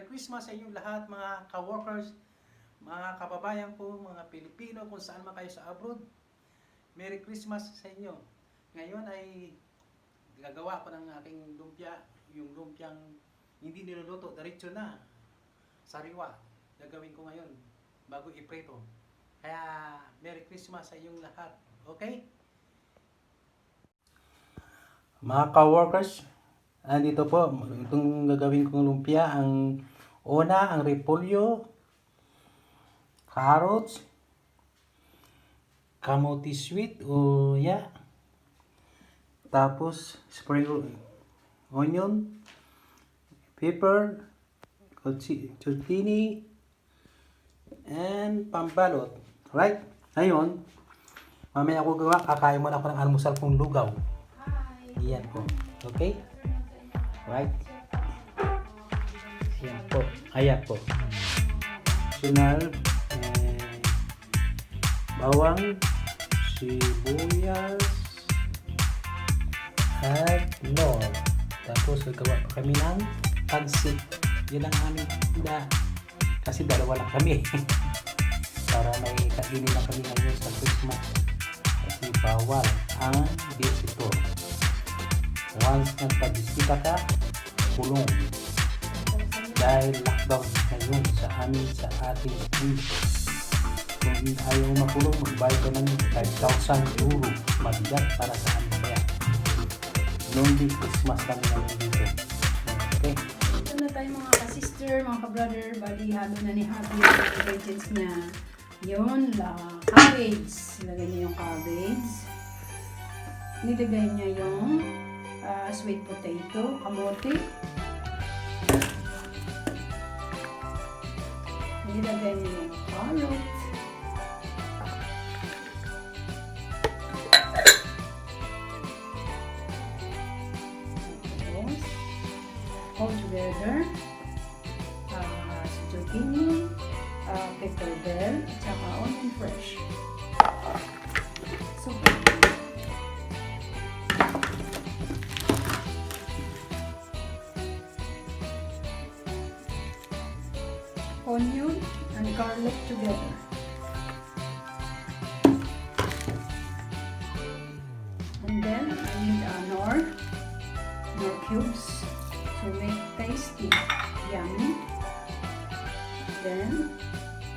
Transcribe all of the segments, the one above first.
Christmas sa inyong lahat mga ka-workers, mga kababayan ko, mga Pilipino, kung saan man kayo sa abroad. Merry Christmas sa inyo. Ngayon ay gagawa ko ng aking lumpia, yung lumpiang hindi niluluto, diretso na, sariwa. Gagawin ko ngayon bago iprito. Kaya Merry Christmas sa inyong lahat. Okay? Mga ka-workers, andito po, itong gagawin kong lumpia, ang una, ang repolyo, carrots, kamote sweet o tapos spring onion, pepper, zucchini, and pambalot. Right? Ngayon, mamaya ako gawa, kakain muna ako ng almusal kong lugaw. Yan po. Okay? Right? Ayan po. Ayan po. Sunal, bawang, sibuyas, at nor. Tapos gagawa pa kami ng pancit. Yan ang aming handa. Kasi dalawa lang kami. Para may kainin na kami ngayon sa Christmas. Kasi bawal ang bisito. Once nagpabisita ka, kulong. Dahil lockdown ngayon sa amin, sa ating country. Kung ayaw makulong, magbayad ka ng 5,000 euro. Mabigat para sa amin. Kaya, lonely Christmas kami namin dito. Okay? Ito na tayo mga ka-sister, mga ka-brother, bali halo na ni Happy yung ingredients niya. Yun, cabbage. Ilagay niya yung cabbage. Nilagay niya yung sweet potato, kamote. Nilagay niya yung carrot. All together, zucchini, pepper bell, at saka onion fresh. So, onion and garlic together. And then I need nor cubes to make tasty, yummy. Then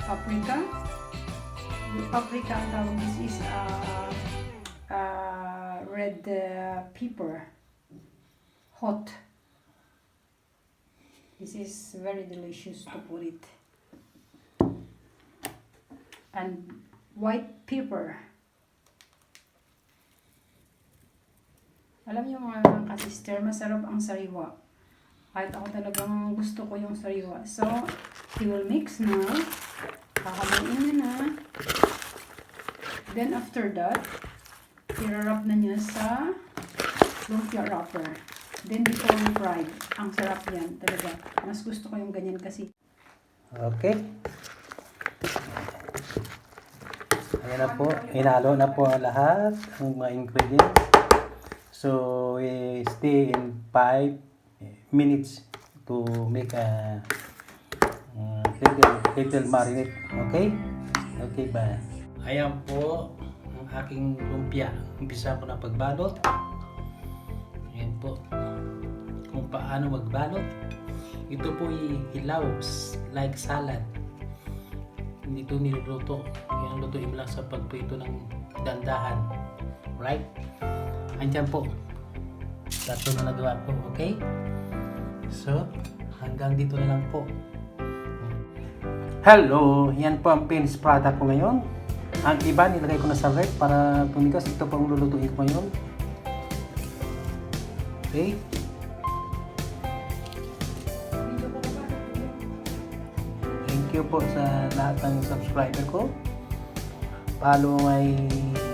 paprika. The paprika ang tawag, this is red pepper, hot. This is very delicious to put it. And white pepper. Alam niyo mga ka-sister, masarap ang sariwa. Kahit ako talagang gusto ko yung sariwa. So, he will mix now. Kakamuin niya na. Then after that, i-wrap na niya sa lumpia wrapper. Then before we fried, ang sarap yan talaga. Mas gusto ko yung ganyan kasi. Okay. Ayan na po. Hinalo na po ang lahat ng mga ingredients. So, we stay in 5 minutes to make a little marinade. Okay? Okay ba? Ayan po ang aking lumpia. Umpisa ko na pagbalot. Ayan po. Kung paano magbalot. Ito po hilaw like salad. Hindi ito niluluto. Kaya lutuin mo lang sa pagprito ng dandahan. Right? Andyan po. Tatlo na nagawa po. Okay? So, hanggang dito na lang po. Hello! Yan po ang finished product ko ngayon. Ang iba nilagay ko na sa ref para tumigas. Ito po ang lulutuin ko ngayon. Okay? Thank you po sa lahat ng subscriber ko. Follow my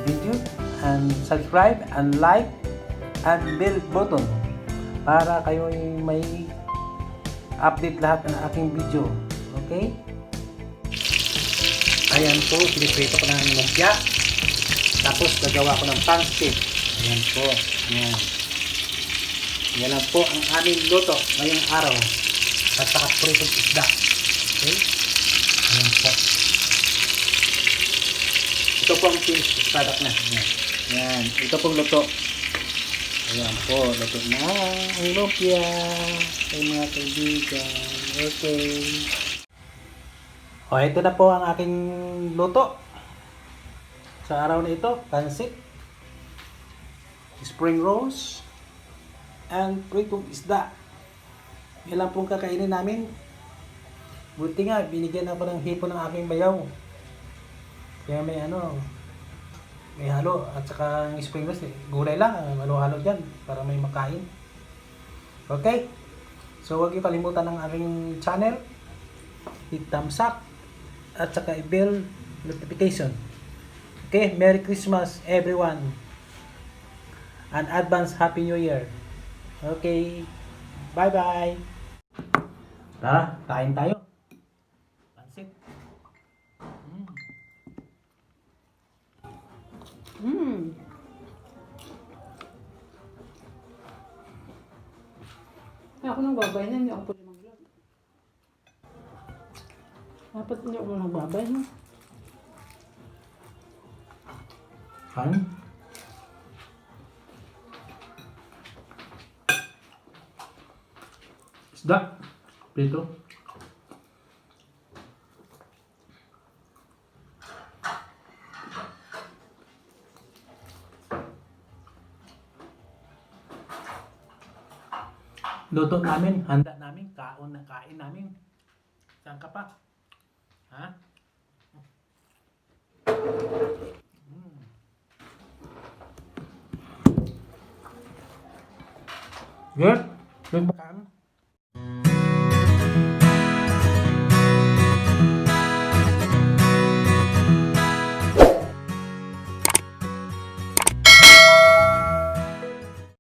video and subscribe and like and bell button para kayo may update lahat ng aking video. Okay? Ayan po, piniprito ko ng lumpia. Tapos gagawa ko ng pancit. Ayan po. Ayan. Yan lang po ang aming luto ngayong araw. at saka pritong isda. Okay? Ayan po. Ito po ang finished product na. Yan. Ito pong luto. Ayan po. Luto na ang lumpia. Ay mga kaibigan. Okay. O, ito na po ang aking luto. Sa araw na ito, pancit, spring rolls, and pritong isda. Yan lang pong kakainin namin. Buti nga, binigyan ako ng hipo ng aking bayaw. Kaya may may halo at saka spring rolls, gulay lang, halo-halo dyan para may makain. Okay? So huwag niyo kalimutan ng aking channel. Hit thumbs up at saka i-bell notification. Okay, Merry Christmas everyone. And advance Happy New Year. Okay. Bye-bye. Tara, kain tayo. Pansit. Ako nang babay na, hindi ako pwede mag-vlog. Dapat hindi ako nagbabay, no? Kain. Isda. Prito. Luto namin, handa namin, kain namin. Saan ka pa? Ha? Good? Good ba ka?